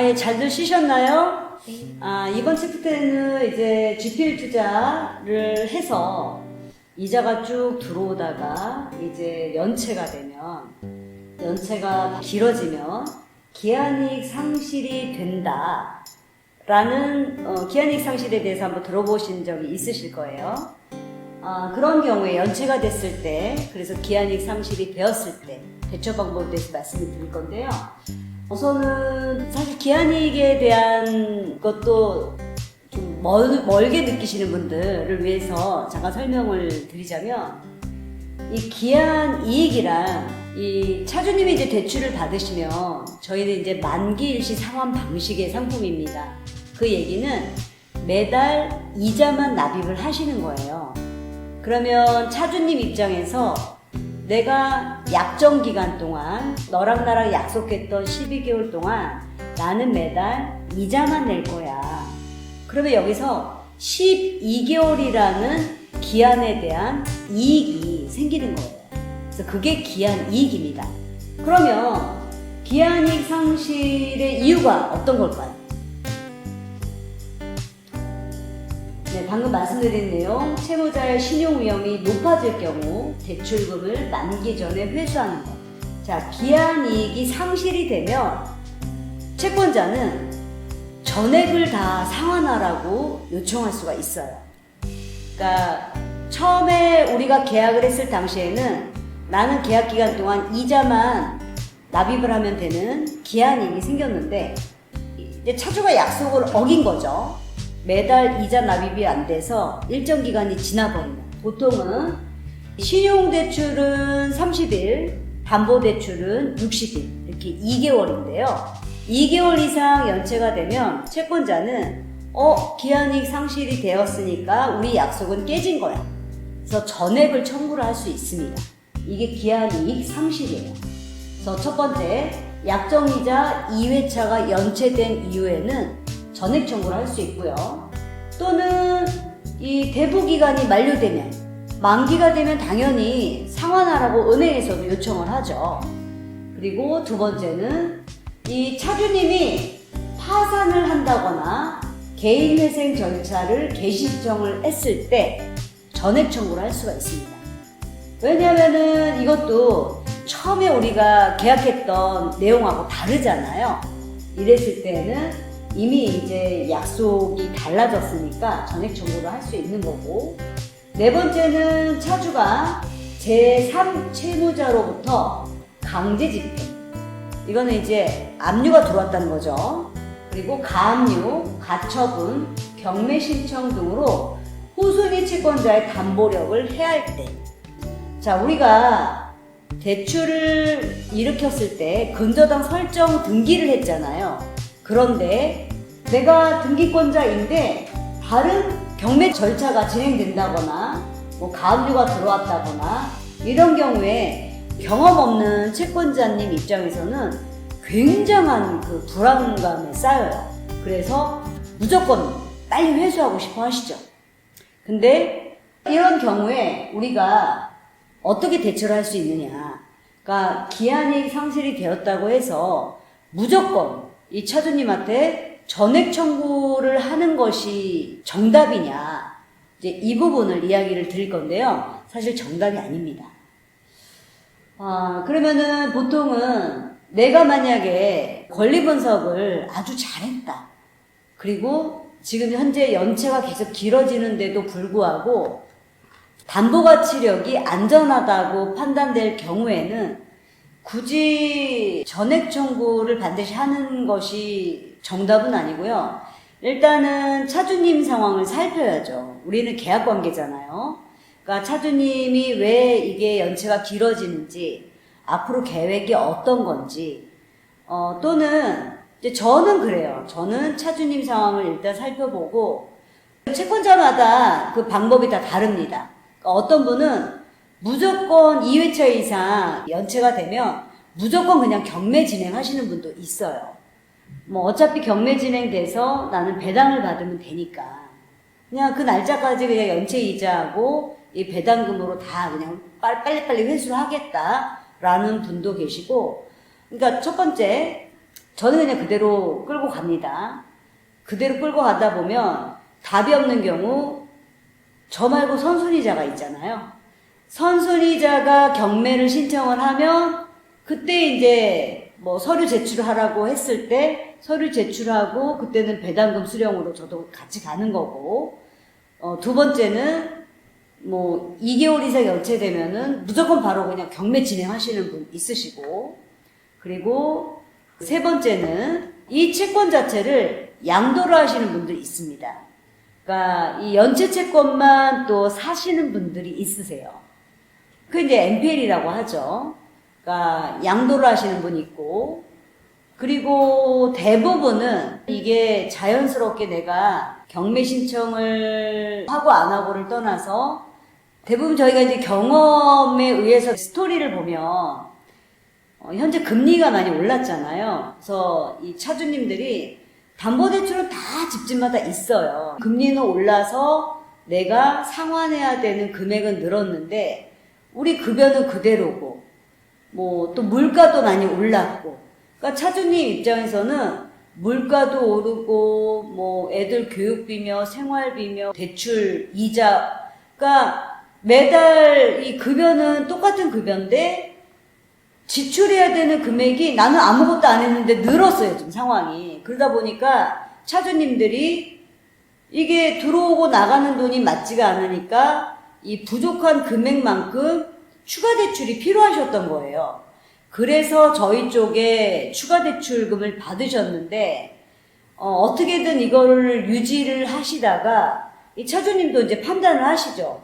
예, 잘들 쉬셨나요? 네. 이번 체크 때는 이제 GPL 투자를 해서 이자가 쭉 들어오다가 이제 연체가 되면, 연체가 길어지면 기한이익 상실이 된다. 라는, 기한이익 상실에 대해서 한번 들어보신 적이 있으실 거예요. 그런 경우에 연체가 됐을 때, 그래서 기한이익 상실이 되었을 때, 대처 방법에 대해서 말씀을 드릴 건데요. 우선은 사실 기한이익에 대한 것도 좀 멀게 느끼시는 분들을 위해서 잠깐 설명을 드리자면, 이 기한이익이란 이 차주님이 이제 대출을 받으시면 저희는 이제 만기일시 상환 방식의 상품입니다. 그 얘기는 매달 이자만 납입을 하시는 거예요. 그러면 차주님 입장에서 내가 약정 기간 동안 너랑 나랑 약속했던 12개월 동안 나는 매달 이자만 낼 거야. 그러면 여기서 12개월이라는 기한에 대한 이익이 생기는 거예요. 그래서 그게 기한 이익입니다. 그러면 기한 이익 상실의 이유가 어떤 걸까요? 네, 방금 말씀드린 내용, 채무자의 신용 위험이 높아질 경우 대출금을 만기 전에 회수하는 것. 자, 기한 이익이 상실이 되면 채권자는 전액을 다 상환하라고 요청할 수가 있어요. 그러니까 처음에 우리가 계약을 했을 당시에는 나는 계약 기간 동안 이자만 납입을 하면 되는 기한 이익이 생겼는데 이제 차주가 약속을 어긴 거죠. 매달 이자 납입이 안 돼서 일정 기간이 지나버리면, 보통은 신용대출은 30일, 담보대출은 60일, 이렇게 2개월인데요. 2개월 이상 연체가 되면 채권자는 기한이익 상실이 되었으니까 우리 약속은 깨진 거야. 그래서 전액을 청구를 할 수 있습니다. 이게 기한이익 상실이에요. 그래서 첫 번째, 약정이자 2회차가 연체된 이후에는 전액 청구를 할 수 있고요. 또는 이 대부 기간이 만료되면, 만기가 되면 당연히 상환하라고 은행에서도 요청을 하죠. 그리고 두 번째는 이 차주님이 파산을 한다거나 개인회생 절차를 개시 신청을 했을 때 전액 청구를 할 수가 있습니다. 왜냐하면은 이것도 처음에 우리가 계약했던 내용하고 다르잖아요. 이랬을 때는 이미 이제 약속이 달라졌으니까 전액 청구를 할 수 있는 거고, 네 번째는 차주가 제3 채무자로부터 강제 집행, 이거는 이제 압류가 들어왔다는 거죠. 그리고 가압류, 가처분, 경매 신청 등으로 후순위 채권자의 담보력을 해할 때, 자, 우리가 대출을 일으켰을 때 근저당 설정 등기를 했잖아요. 그런데 내가 등기권자인데 다른 경매 절차가 진행된다거나 뭐 가압류가 들어왔다거나 이런 경우에 경험 없는 채권자님 입장에서는 굉장한 그 불안감에 쌓여요. 그래서 무조건 빨리 회수하고 싶어 하시죠. 근데 이런 경우에 우리가 어떻게 대처를 할 수 있느냐. 그러니까 기한이익 상실이 되었다고 해서 무조건 이 차주님한테 전액 청구를 하는 것이 정답이냐. 이제 이 부분을 이야기를 드릴 건데요. 사실 정답이 아닙니다. 그러면은 보통은 내가 만약에 권리 분석을 아주 잘했다. 그리고 지금 현재 연체가 계속 길어지는데도 불구하고 담보가치력이 안전하다고 판단될 경우에는 굳이 전액 청구를 반드시 하는 것이 정답은 아니고요. 일단은 차주님 상황을 살펴야죠. 우리는 계약관계잖아요. 그러니까 차주님이 왜 이게 연체가 길어지는지, 앞으로 계획이 어떤 건지, 또는 이제 저는 그래요. 저는 차주님 상황을 일단 살펴보고, 채권자마다 그 방법이 다 다릅니다. 그러니까 어떤 분은 무조건 2회차 이상 연체가 되면 무조건 그냥 경매 진행하시는 분도 있어요. 뭐 어차피 경매 진행돼서 나는 배당을 받으면 되니까 그냥 그 날짜까지 그냥 연체 이자하고 이 배당금으로 다 그냥 빨리빨리 회수를 하겠다라는 분도 계시고, 그러니까 첫 번째, 저는 그냥 그대로 끌고 갑니다. 그대로 끌고 가다 보면 답이 없는 경우 저 말고 선순위자가 있잖아요. 선순위자가 경매를 신청을 하면 그때 이제 뭐 서류 제출하라고 했을 때 서류 제출하고 그때는 배당금 수령으로 저도 같이 가는 거고, 두 번째는 뭐 2개월 이상 연체되면은 무조건 바로 그냥 경매 진행하시는 분 있으시고, 그리고 세 번째는 이 채권 자체를 양도를 하시는 분들이 있습니다. 그러니까 이 연체 채권만 또 사시는 분들이 있으세요. 그 이제 NPL이라고 하죠. 그러니까 양도를 하시는 분이 있고, 그리고 대부분은 이게 자연스럽게 내가 경매 신청을 하고 안 하고를 떠나서 대부분 저희가 이제 경험에 의해서 스토리를 보면 현재 금리가 많이 올랐잖아요. 그래서 이 차주님들이 담보대출은 다 집집마다 있어요. 금리는 올라서 내가 상환해야 되는 금액은 늘었는데 우리 급여는 그대로고 뭐 또 물가도 많이 올랐고, 그러니까 차주님 입장에서는 물가도 오르고 뭐 애들 교육비며 생활비며 대출 이자, 그러니까 매달 이 급여는 똑같은 급여인데 지출해야 되는 금액이 나는 아무것도 안 했는데 늘었어요, 지금 상황이. 그러다 보니까 차주님들이 이게 들어오고 나가는 돈이 맞지가 않으니까 이 부족한 금액만큼 추가 대출이 필요하셨던 거예요. 그래서 저희 쪽에 추가 대출금을 받으셨는데, 어떻게든 이거를 유지를 하시다가 이 차주님도 이제 판단을 하시죠.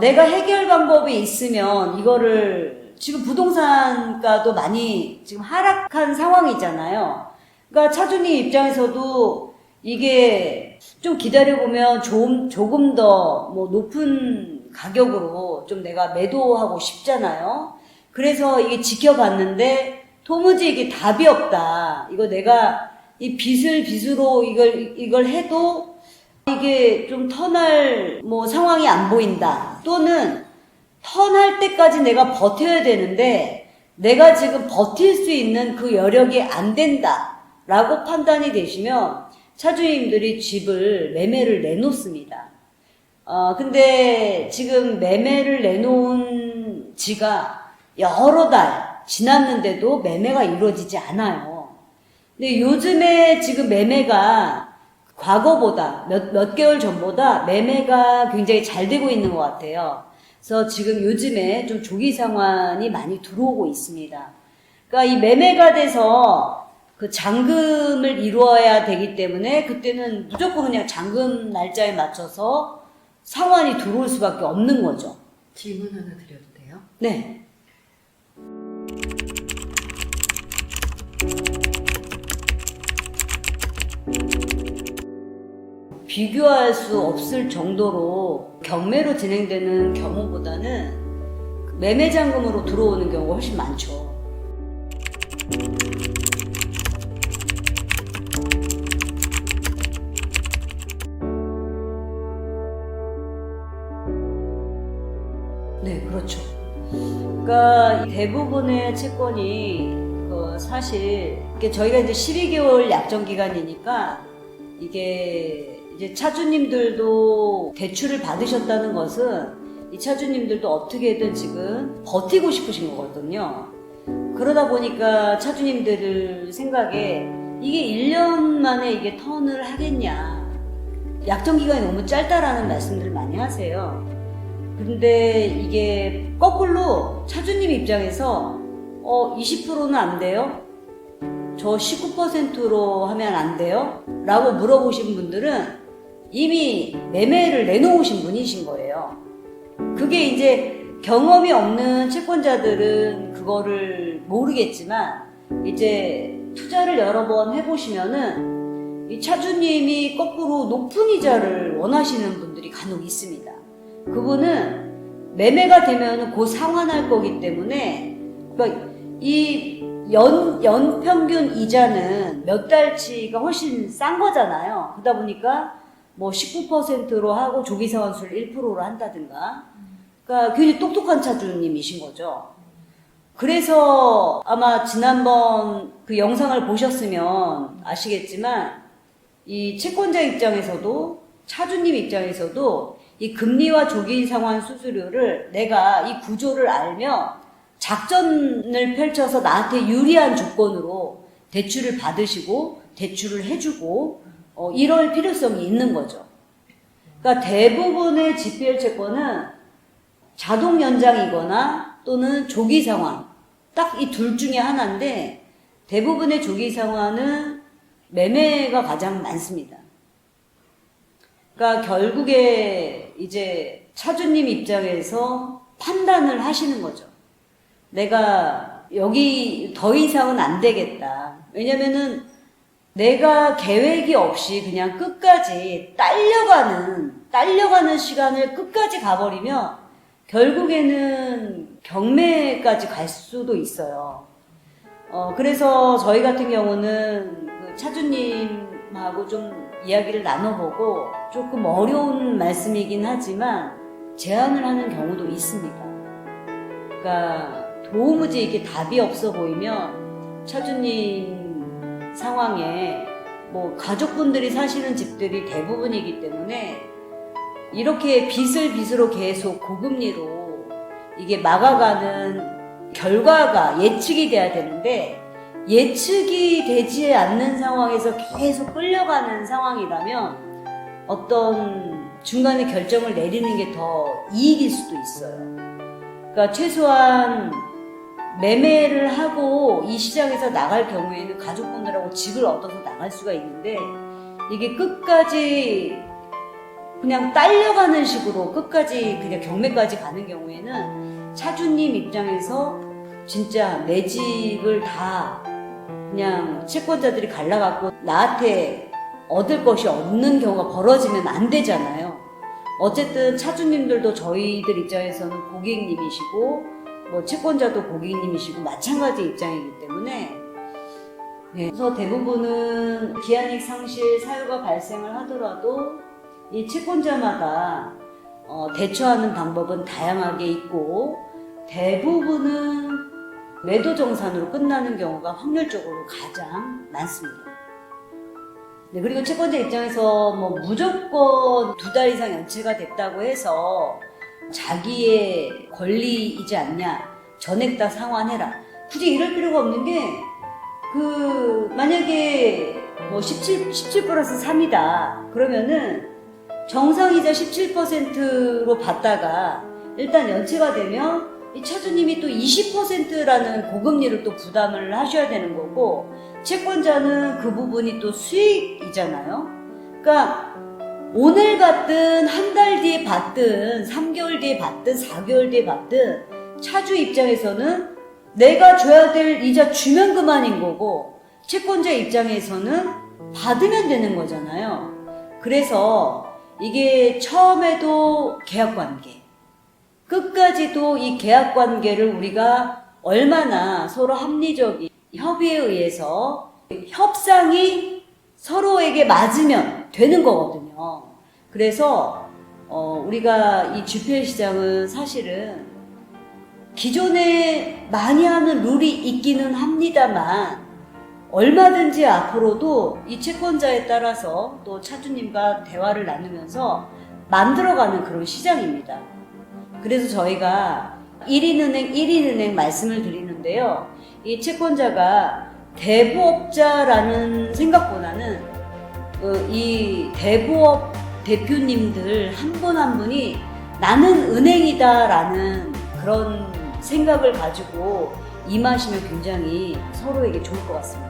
내가 해결 방법이 있으면 이거를, 지금 부동산가도 많이 지금 하락한 상황이잖아요. 그러니까 차주님 입장에서도 이게 좀 기다려보면 조금 더 뭐 높은 가격으로 좀 내가 매도하고 싶잖아요. 그래서 이게 지켜봤는데 도무지 이게 답이 없다. 이거 내가 이 빚으로 이걸 해도 이게 좀 턴할 뭐 상황이 안 보인다. 또는 턴할 때까지 내가 버텨야 되는데 내가 지금 버틸 수 있는 그 여력이 안 된다 라고 판단이 되시면 차주님들이 집을 매매를 내놓습니다. 근데 지금 매매를 내놓은 지가 여러 달 지났는데도 매매가 이루어지지 않아요. 근데 요즘에 지금 매매가 과거보다 몇 개월 전보다 매매가 굉장히 잘 되고 있는 것 같아요. 그래서 지금 요즘에 좀 조기 상환이 많이 들어오고 있습니다. 그러니까 이 매매가 돼서 그 잔금을 이루어야 되기 때문에 그때는 무조건 그냥 잔금 날짜에 맞춰서 상환이 들어올 수밖에 없는 거죠. 질문 하나 드려도 돼요? 네. 비교할 수 없을 정도로 경매로 진행되는 경우보다는 매매 잔금으로 들어오는 경우가 훨씬 많죠. 네, 그렇죠. 그러니까 대부분의 채권이 사실 저희가 이제 12개월 약정 기간이니까 이게 이제 차주님들도 대출을 받으셨다는 것은 이 차주님들도 어떻게든 지금 버티고 싶으신 거거든요. 그러다 보니까 차주님들 생각에 이게 1년 만에 이게 턴을 하겠냐, 약정 기간이 너무 짧다라는 말씀들 많이 하세요. 근데 이게 거꾸로 차주님 입장에서 20%는 안 돼요? 저 19%로 하면 안 돼요? 라고 물어보신 분들은 이미 매매를 내놓으신 분이신 거예요. 그게 이제 경험이 없는 채권자들은 그거를 모르겠지만 이제 투자를 여러 번 해보시면은 이 차주님이 거꾸로 높은 이자를 원하시는 분들이 간혹 있습니다. 그분은 매매가 되면 곧 상환할 거기 때문에, 그러니까 이 연평균 이자는 몇 달치가 훨씬 싼 거잖아요. 그러다 보니까 뭐 19%로 하고 조기상환수를 1%로 한다든가. 그러니까 굉장히 똑똑한 차주님이신 거죠. 그래서 아마 지난번 그 영상을 보셨으면 아시겠지만 이 채권자 입장에서도 차주님 입장에서도 이 금리와 조기 상환 수수료를 내가 이 구조를 알면 작전을 펼쳐서 나한테 유리한 조건으로 대출을 받으시고 대출을 해주고 이럴 필요성이 있는 거죠. 그러니까 대부분의 GPL 채권은 자동 연장이거나 또는 조기 상환 딱 이 둘 중에 하나인데 대부분의 조기 상환은 매매가 가장 많습니다. 그러니까 결국에 이제 차주님 입장에서 판단을 하시는 거죠. 내가 여기 더 이상은 안 되겠다. 왜냐면은 내가 계획이 없이 그냥 끝까지 딸려가는 시간을 끝까지 가버리면 결국에는 경매까지 갈 수도 있어요. 그래서 저희 같은 경우는 그 차주님하고 좀 이야기를 나눠보고 조금 어려운 말씀이긴 하지만 제안을 하는 경우도 있습니다. 그러니까 도무지 이게 답이 없어 보이면 차주님 상황에 뭐 가족분들이 사시는 집들이 대부분이기 때문에 이렇게 빚으로 계속 고금리로 이게 막아가는 결과가 예측이 돼야 되는데 예측이 되지 않는 상황에서 계속 끌려가는 상황이라면 어떤 중간에 결정을 내리는 게 더 이익일 수도 있어요. 그러니까 최소한 매매를 하고 이 시장에서 나갈 경우에는 가족분들하고 집을 얻어서 나갈 수가 있는데 이게 끝까지 그냥 딸려가는 식으로 끝까지 그냥 경매까지 가는 경우에는 차주님 입장에서 진짜 내 집을 다 그냥 채권자들이 갈라갖고 나한테 얻을 것이 없는 경우가 벌어지면 안 되잖아요. 어쨌든 차주님들도 저희들 입장에서는 고객님이시고 뭐 채권자도 고객님이시고 마찬가지 입장이기 때문에 그래서 대부분은 기한이익 상실 사유가 발생을 하더라도 이 채권자마다 대처하는 방법은 다양하게 있고 대부분은 매도 정산으로 끝나는 경우가 확률적으로 가장 많습니다. 네, 그리고 채권자 입장에서 뭐 무조건 2달 이상 연체가 됐다고 해서 자기의 권리이지 않냐, 전액 다 상환해라. 굳이 이럴 필요가 없는 게 만약에 뭐 17 플러스 3이다 그러면은 정상이자 17%로 받다가 일단 연체가 되면 이 차주님이 또 20%라는 고금리를 또 부담을 하셔야 되는 거고 채권자는 그 부분이 또 수익이잖아요. 그러니까 오늘 받든 한 달 뒤에 받든 3개월 뒤에 받든 4개월 뒤에 받든 차주 입장에서는 내가 줘야 될 이자 주면 그만인 거고 채권자 입장에서는 받으면 되는 거잖아요. 그래서 이게 처음에도 계약관계, 끝까지도 이 계약관계를 우리가 얼마나 서로 합리적인 협의에 의해서 협상이 서로에게 맞으면 되는 거거든요. 그래서 우리가 이 GPL 시장은 사실은 기존에 많이 하는 룰이 있기는 합니다만 얼마든지 앞으로도 이 채권자에 따라서 또 차주님과 대화를 나누면서 만들어가는 그런 시장입니다. 그래서 저희가 1인은행 말씀을 드리는데요. 이 채권자가 대부업자라는 생각보다는 이 대부업 대표님들 한 분 한 분이 나는 은행이다라는 그런 생각을 가지고 임하시면 굉장히 서로에게 좋을 것 같습니다.